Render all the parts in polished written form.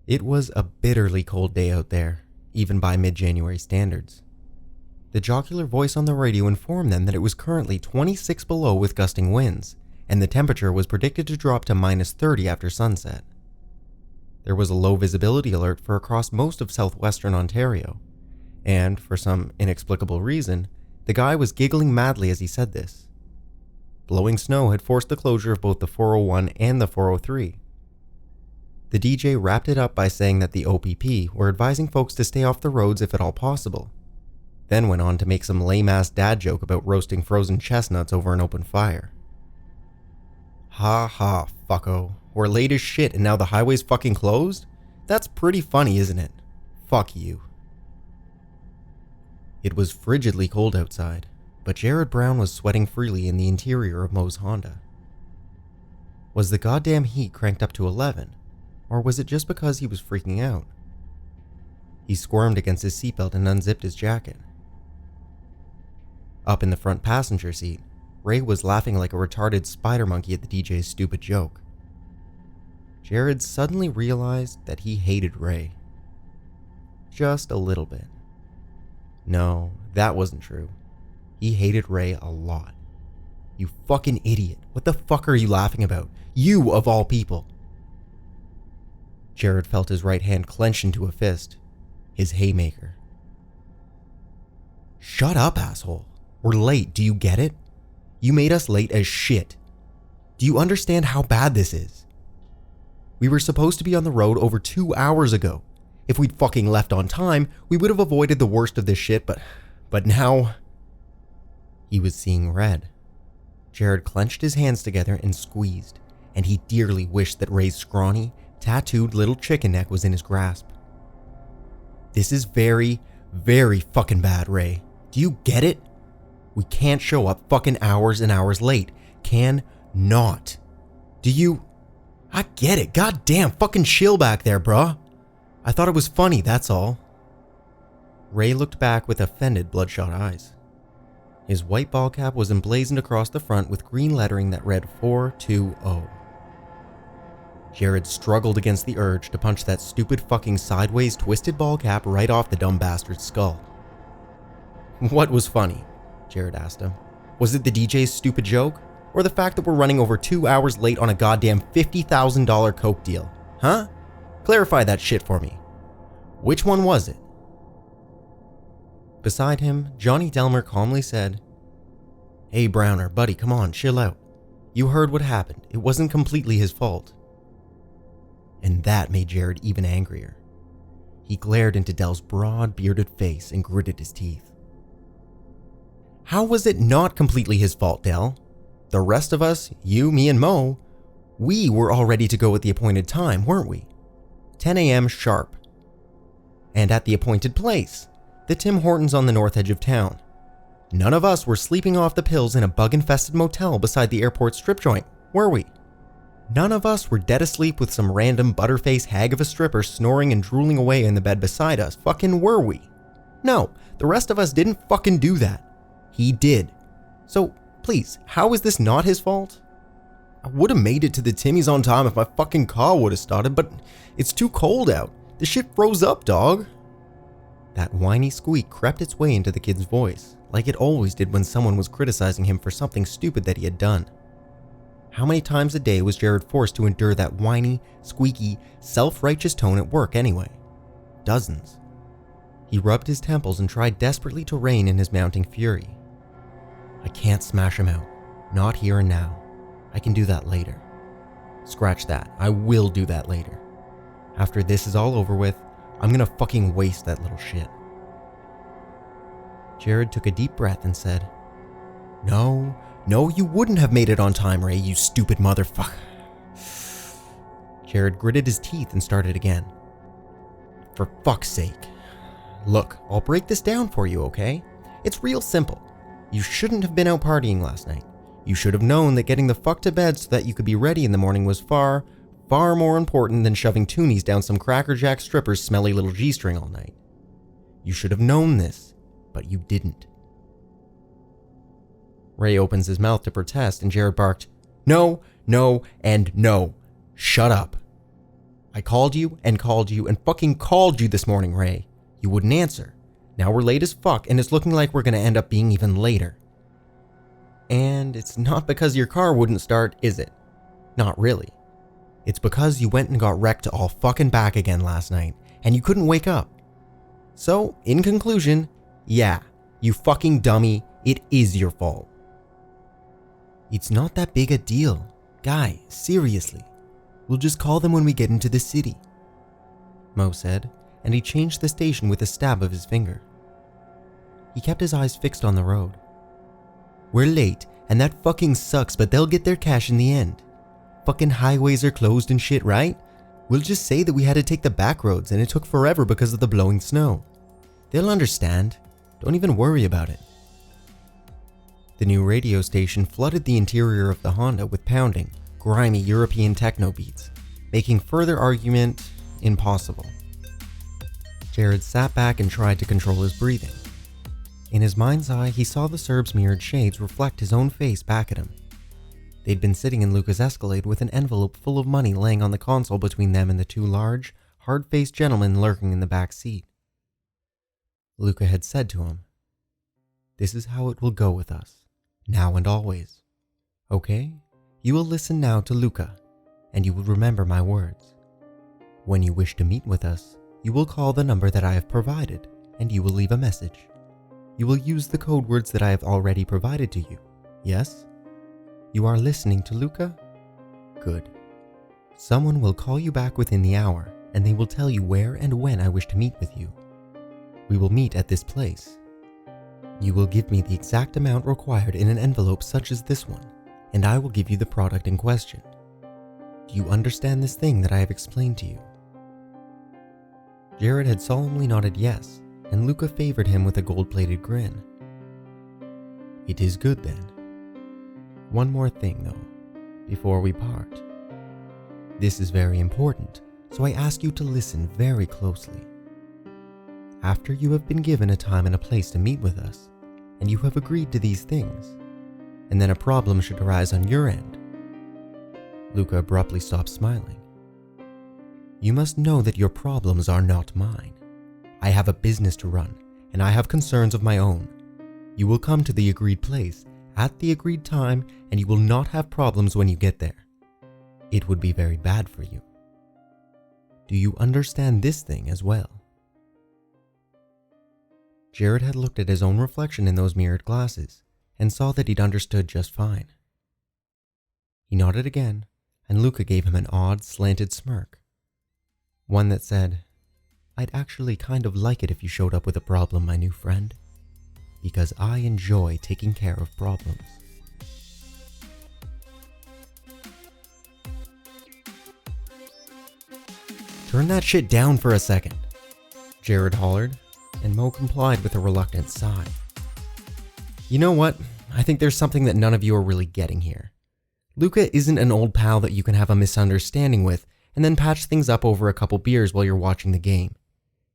It was a bitterly cold day out there, even by mid-January standards. The jocular voice on the radio informed them that it was currently 26 below with gusting winds, and the temperature was predicted to drop to -30 after sunset. There was a low visibility alert for across most of southwestern Ontario, and, for some inexplicable reason, the guy was giggling madly as he said this. Blowing snow had forced the closure of both the 401 and the 403. The DJ wrapped it up by saying that the OPP were advising folks to stay off the roads if at all possible, then went on to make some lame-ass dad joke about roasting frozen chestnuts over an open fire. Ha ha, fucko. We're late as shit and now the highway's fucking closed? That's pretty funny, isn't it? Fuck you. It was frigidly cold outside, but Jared Brown was sweating freely in the interior of Mo's Honda. Was the goddamn heat cranked up to 11, or was it just because he was freaking out? He squirmed against his seatbelt and unzipped his jacket. Up in the front passenger seat, Ray was laughing like a retarded spider monkey at the DJ's stupid joke. Jared suddenly realized that he hated Ray. Just a little bit. No, that wasn't true. He hated Ray a lot. You fucking idiot. What the fuck are you laughing about? You of all people. Jared felt his right hand clench into a fist. His haymaker. Shut up, asshole. We're late, do you get it? You made us late as shit. Do you understand how bad this is? We were supposed to be on the road over 2 hours ago. If we'd fucking left on time, we would have avoided the worst of this shit, but now... He was seeing red. Jared clenched his hands together and squeezed, and he dearly wished that Ray's scrawny, tattooed little chicken neck was in his grasp. This is very, very fucking bad, Ray. Do you get it? We can't show up fucking hours and hours late. Can not. Do you... I get it. Goddamn, fucking chill back there, bruh. I thought it was funny, that's all. Ray looked back with offended, bloodshot eyes. His white ball cap was emblazoned across the front with green lettering that read 420. Jared struggled against the urge to punch that stupid fucking sideways twisted ball cap right off the dumb bastard's skull. What was funny? Jared asked him. Was it the DJ's stupid joke? Or the fact that we're running over 2 hours late on a goddamn $50,000 coke deal? Huh? Clarify that shit for me. Which one was it? Beside him, Johnny Delmer calmly said, Hey Browner, buddy, come on, chill out. You heard what happened. It wasn't completely his fault. And that made Jared even angrier. He glared into Dell's broad, bearded face and gritted his teeth. How was it not completely his fault, Dell? The rest of us, you, me, and Mo, we were all ready to go at the appointed time, weren't we? 10 a.m. sharp. And at the appointed place, the Tim Hortons on the north edge of town. None of us were sleeping off the pills in a bug-infested motel beside the airport strip joint, were we? None of us were dead asleep with some random butterface hag of a stripper snoring and drooling away in the bed beside us, fucking were we? No, the rest of us didn't fucking do that. He did. So, please, how is this not his fault? I would have made it to the Timmy's on time if my fucking car would have started, but it's too cold out. The shit froze up, dog. That whiny squeak crept its way into the kid's voice, like it always did when someone was criticizing him for something stupid that he had done. How many times a day was Jared forced to endure that whiny, squeaky, self-righteous tone at work anyway? Dozens. He rubbed his temples and tried desperately to rein in his mounting fury. I can't smash him out. Not here and now. I can do that later. Scratch that. I will do that later. After this is all over with, I'm gonna fucking waste that little shit. Jared took a deep breath and said, No, you wouldn't have made it on time, Ray, you stupid motherfucker. Jared gritted his teeth and started again. For fuck's sake. Look, I'll break this down for you, okay? It's real simple. You shouldn't have been out partying last night. You should have known that getting the fuck to bed so that you could be ready in the morning was far, far more important than shoving toonies down some crackerjack stripper's smelly little G-string all night. You should have known this, but you didn't. Ray opens his mouth to protest and Jared barked, No, and no. Shut up. I called you and fucking called you this morning, Ray. You wouldn't answer. Now we're late as fuck and it's looking like we're gonna end up being even later. And it's not because your car wouldn't start, is it? Not really. It's because you went and got wrecked all fucking back again last night and you couldn't wake up. So, in conclusion, yeah, you fucking dummy, it is your fault. It's not that big a deal. Guy, seriously. We'll just call them when we get into the city, Mo said, and he changed the station with a stab of his finger. He kept his eyes fixed on the road. We're late, and that fucking sucks, but they'll get their cash in the end. Fucking highways are closed and shit, right? We'll just say that we had to take the back roads and it took forever because of the blowing snow. They'll understand. Don't even worry about it. The new radio station flooded the interior of the Honda with pounding, grimy European techno beats, making further argument impossible. Jared sat back and tried to control his breathing. In his mind's eye, he saw the Serb's mirrored shades reflect his own face back at him. They'd been sitting in Luca's Escalade with an envelope full of money laying on the console between them and the two large, hard-faced gentlemen lurking in the back seat. Luca had said to him, "This is how it will go with us, now and always. Okay? You will listen now to Luca, and you will remember my words. When you wish to meet with us, you will call the number that I have provided, and you will leave a message. You will use the code words that I have already provided to you. Yes? You are listening to Luca? Good. Someone will call you back within the hour, and they will tell you where and when I wish to meet with you. We will meet at this place. You will give me the exact amount required in an envelope such as this one, and I will give you the product in question. Do you understand this thing that I have explained to you?" Jared had solemnly nodded yes, and Luca favored him with a gold-plated grin. "It is good then. One more thing though, before we part. This is very important, so I ask you to listen very closely. After you have been given a time and a place to meet with us, and you have agreed to these things, and then a problem should arise on your end." Luca abruptly stopped smiling. "You must know that your problems are not mine. I have a business to run, and I have concerns of my own. You will come to the agreed place, at the agreed time, and you will not have problems when you get there. It would be very bad for you. Do you understand this thing as well?" Jared had looked at his own reflection in those mirrored glasses and saw that he'd understood just fine. He nodded again, and Luca gave him an odd, slanted smirk. One that said, "I'd actually kind of like it if you showed up with a problem, my new friend, because I enjoy taking care of problems." "Turn that shit down for a second," Jared hollered, and Mo complied with a reluctant sigh. "You know what? I think there's something that none of you are really getting here. Luca isn't an old pal that you can have a misunderstanding with and then patch things up over a couple beers while you're watching the game.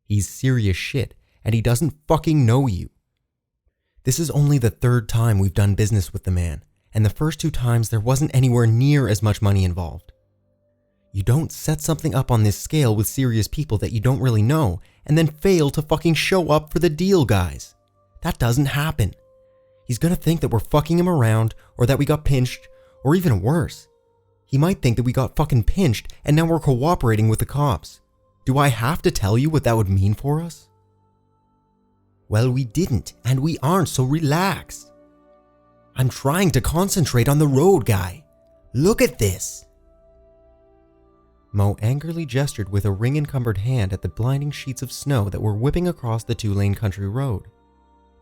He's serious shit, and he doesn't fucking know you. This is only the third time we've done business with the man, and the first two times there wasn't anywhere near as much money involved. You don't set something up on this scale with serious people that you don't really know and then fail to fucking show up for the deal, guys. That doesn't happen. He's gonna think that we're fucking him around, or that we got pinched, or even worse. He might think that we got fucking pinched and now we're cooperating with the cops. Do I have to tell you what that would mean for us?" "Well, we didn't, and we aren't, so relax. I'm trying to concentrate on the road, guy. Look at this." Mo angrily gestured with a ring-encumbered hand at the blinding sheets of snow that were whipping across the two-lane country road.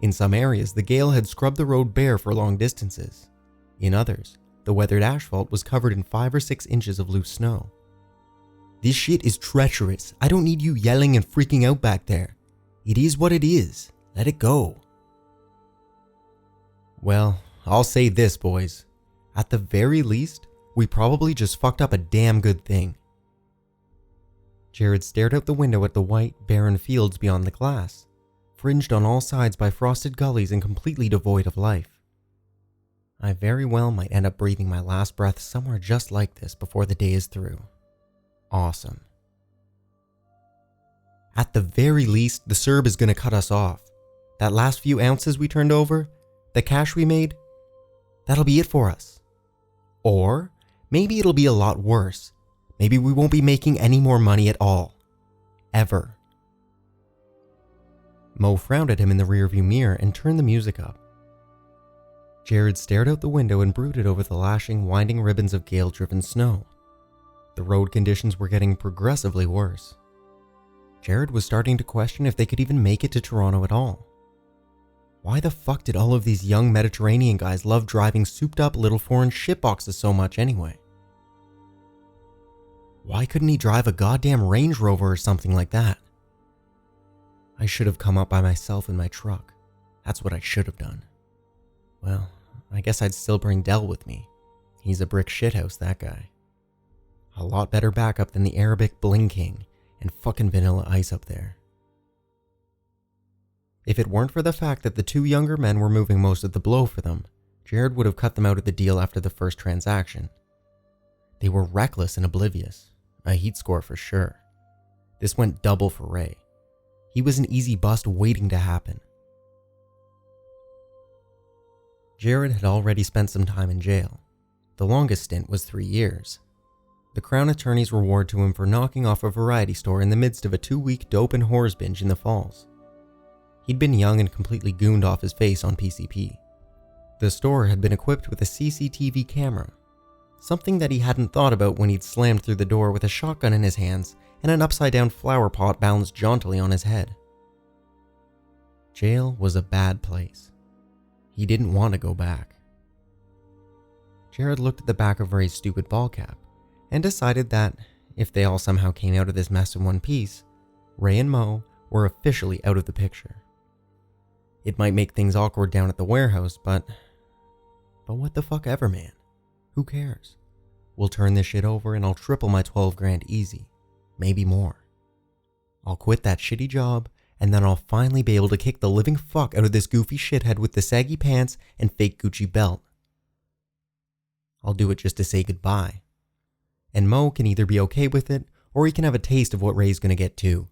In some areas, the gale had scrubbed the road bare for long distances. In others, the weathered asphalt was covered in 5 or 6 inches of loose snow. "This shit is treacherous. I don't need you yelling and freaking out back there. It is what it is. Let it go." "Well, I'll say this, boys. At the very least, we probably just fucked up a damn good thing." Jared stared out the window at the white, barren fields beyond the glass, fringed on all sides by frosted gullies and completely devoid of life. "I very well might end up breathing my last breath somewhere just like this before the day is through. Awesome. At the very least, the Serb is going to cut us off. That last few ounces we turned over, the cash we made, that'll be it for us. Or maybe it'll be a lot worse. Maybe we won't be making any more money at all. Ever. Mo frowned at him in the rearview mirror and turned the music up. Jared stared out the window and brooded over the lashing, winding ribbons of gale-driven snow. The road conditions were getting progressively worse. Jared was starting to question if they could even make it to Toronto at all. Why the fuck did all of these young Mediterranean guys love driving souped-up little foreign shitboxes so much anyway? Why couldn't he drive a goddamn Range Rover or something like that? I should have come up by myself in my truck. That's what I should have done. Well, I guess I'd still bring Del with me. He's a brick shithouse, that guy. A lot better backup than the Arabic Bling King and fucking Vanilla Ice up there. If it weren't for the fact that the two younger men were moving most of the blow for them, Jared would have cut them out of the deal after the first transaction. They were reckless and oblivious. A heat score for sure. This went double for Ray. He was an easy bust waiting to happen. Jared had already spent some time in jail. The longest stint was 3 years. The Crown Attorney's reward to him for knocking off a variety store in the midst of a 2-week dope and whores binge in the Falls. He'd been young and completely gooned off his face on PCP. The store had been equipped with a CCTV camera, something that he hadn't thought about when he'd slammed through the door with a shotgun in his hands and an upside-down flower pot balanced jauntily on his head. Jail was a bad place. He didn't want to go back. Jared looked at the back of Ray's stupid ball cap and decided that, if they all somehow came out of this mess in one piece, Ray and Mo were officially out of the picture. It might make things awkward down at the warehouse, but what the fuck ever, man. Who cares? We'll turn this shit over and I'll triple my 12 grand easy. Maybe more. I'll quit that shitty job and then I'll finally be able to kick the living fuck out of this goofy shithead with the saggy pants and fake Gucci belt. I'll do it just to say goodbye. And Mo can either be okay with it or he can have a taste of what Ray's gonna get too.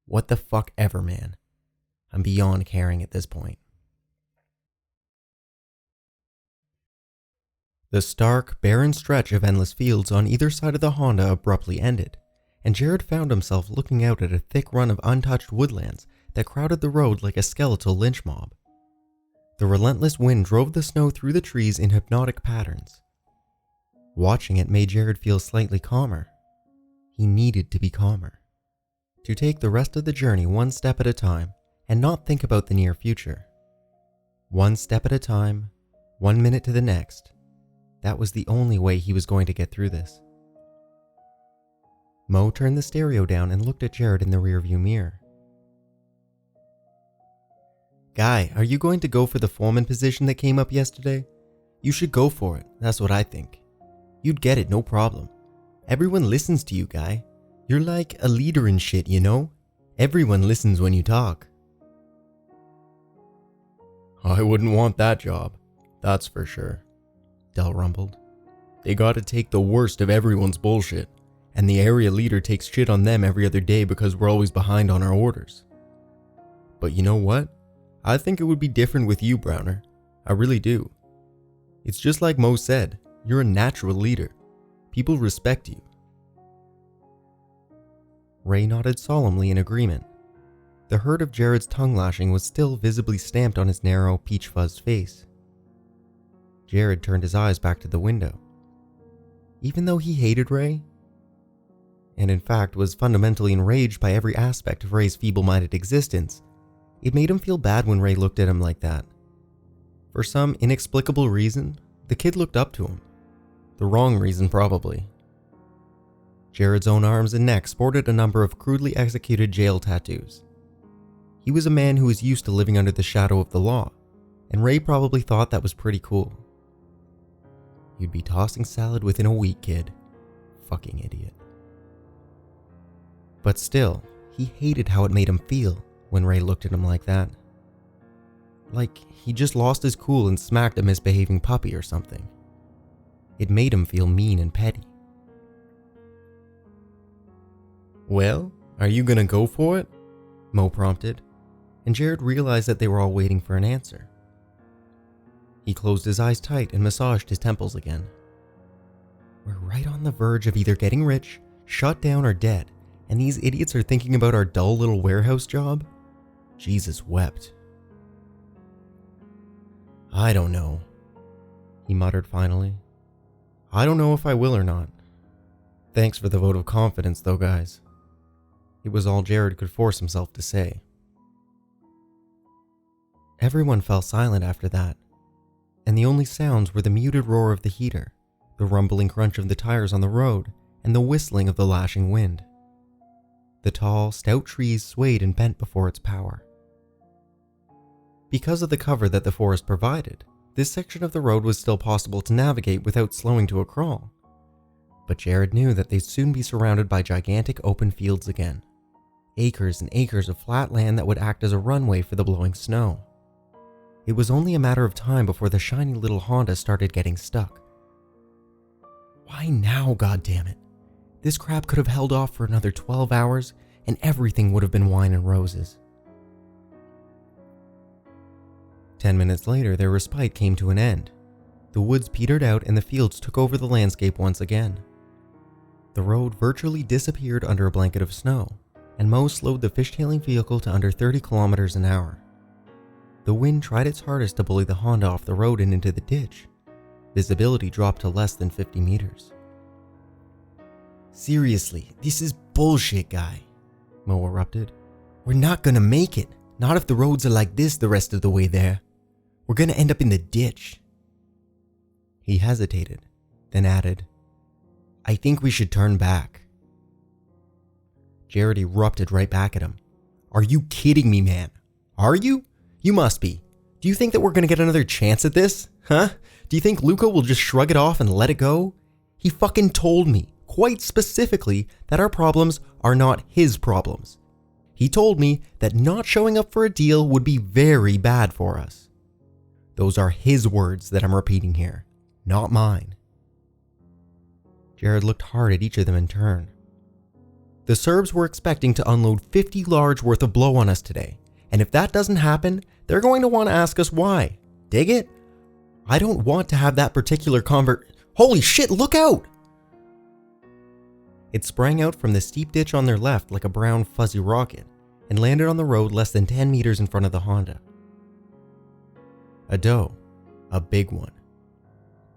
What the fuck ever, man. I'm beyond caring at this point. The stark, barren stretch of endless fields on either side of the Honda abruptly ended, and Jared found himself looking out at a thick run of untouched woodlands that crowded the road like a skeletal lynch mob. The relentless wind drove the snow through the trees in hypnotic patterns. Watching it made Jared feel slightly calmer. He needed to be calmer. To take the rest of the journey one step at a time and not think about the near future. One step at a time, 1 minute to the next. That was the only way he was going to get through this. Mo turned the stereo down and looked at Jared in the rearview mirror. Guy, are you going to go for the foreman position that came up yesterday? You should go for it, that's what I think. You'd get it, no problem. Everyone listens to you, Guy. You're like a leader and shit, you know? Everyone listens when you talk. I wouldn't want that job, that's for sure, Del rumbled. They gotta take the worst of everyone's bullshit, and the area leader takes shit on them every other day because we're always behind on our orders. But you know what? I think it would be different with you, Browner. I really do. It's just like Mo said, you're a natural leader. People respect you. Ray nodded solemnly in agreement. The hurt of Jared's tongue lashing was still visibly stamped on his narrow, peach-fuzzed face. Jared turned his eyes back to the window. Even though he hated Ray, and in fact was fundamentally enraged by every aspect of Ray's feeble-minded existence, it made him feel bad when Ray looked at him like that. For some inexplicable reason, the kid looked up to him. The wrong reason, probably. Jared's own arms and neck sported a number of crudely executed jail tattoos. He was a man who was used to living under the shadow of the law, and Ray probably thought that was pretty cool. You'd be tossing salad within a week, kid. Fucking idiot. But still, he hated how it made him feel when Ray looked at him like that. Like he just lost his cool and smacked a misbehaving puppy or something. It made him feel mean and petty. Well, Are you gonna go for it? Mo prompted, and Jared realized that they were all waiting for an answer. He closed his eyes tight and massaged his temples again. We're right on the verge of either getting rich, shut down, or dead, and these idiots are thinking about our dull little warehouse job? Jesus wept. I don't know, he muttered finally. I don't know if I will or not. Thanks for the vote of confidence though, guys. It was all Jared could force himself to say. Everyone fell silent after that, and the only sounds were the muted roar of the heater, the rumbling crunch of the tires on the road, and the whistling of the lashing wind. The tall, stout trees swayed and bent before its power. Because of the cover that the forest provided, this section of the road was still possible to navigate without slowing to a crawl. But Jared knew that they'd soon be surrounded by gigantic open fields again. Acres and acres of flat land that would act as a runway for the blowing snow. It was only a matter of time before the shiny little Honda started getting stuck. Why now, goddammit? This crap could have held off for another 12 hours and everything would have been wine and roses. 10 minutes later, their respite came to an end. The woods petered out and the fields took over the landscape once again. The road virtually disappeared under a blanket of snow, and Mo slowed the fishtailing vehicle to under 30 kilometers an hour. The wind tried its hardest to bully the Honda off the road and into the ditch. Visibility dropped to less than 50 meters. Seriously, this is bullshit, guy, Mo erupted. We're not gonna make it. Not if the roads are like this the rest of the way there. We're gonna end up in the ditch. He hesitated, then added, I think we should turn back. Jared erupted right back at him. Are you kidding me, man? Are you? You must be. Do you think that we're gonna get another chance at this? Huh? Do you think Luca will just shrug it off and let it go? He fucking told me, quite specifically, that our problems are not his problems. He told me that not showing up for a deal would be very bad for us. Those are his words that I'm repeating here, not mine. Jared looked hard at each of them in turn. The Serbs were expecting to unload 50 large worth of blow on us today, and if that doesn't happen, they're going to want to ask us why. Dig it? I don't want to have that particular Holy shit, look out! It sprang out from the steep ditch on their left like a brown fuzzy rocket and landed on the road less than 10 meters in front of the Honda. A doe. A big one.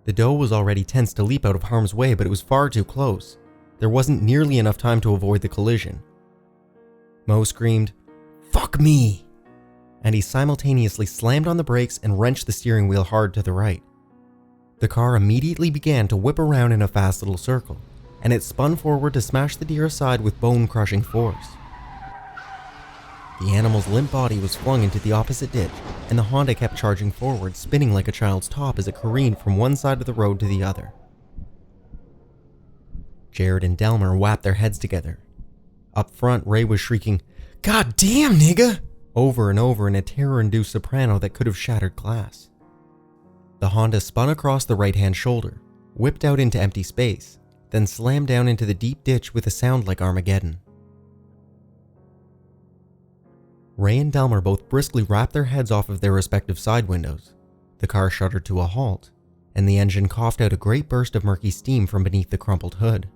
The doe was already tense to leap out of harm's way, but it was far too close. There wasn't nearly enough time to avoid the collision. Mo screamed, "Fuck me!" and he simultaneously slammed on the brakes and wrenched the steering wheel hard to the right. The car immediately began to whip around in a fast little circle, and it spun forward to smash the deer aside with bone-crushing force. The animal's limp body was flung into the opposite ditch, and the Honda kept charging forward, spinning like a child's top as it careened from one side of the road to the other. Jared and Delmer whapped their heads together. Up front, Ray was shrieking, "God damn, nigga!" over and over in a terror-induced soprano that could have shattered glass. The Honda spun across the right-hand shoulder, whipped out into empty space, then slammed down into the deep ditch with a sound like Armageddon. Ray and Delmer both briskly wrapped their heads off of their respective side windows. The car shuddered to a halt, and the engine coughed out a great burst of murky steam from beneath the crumpled hood.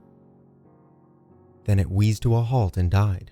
Then it wheezed to a halt and died.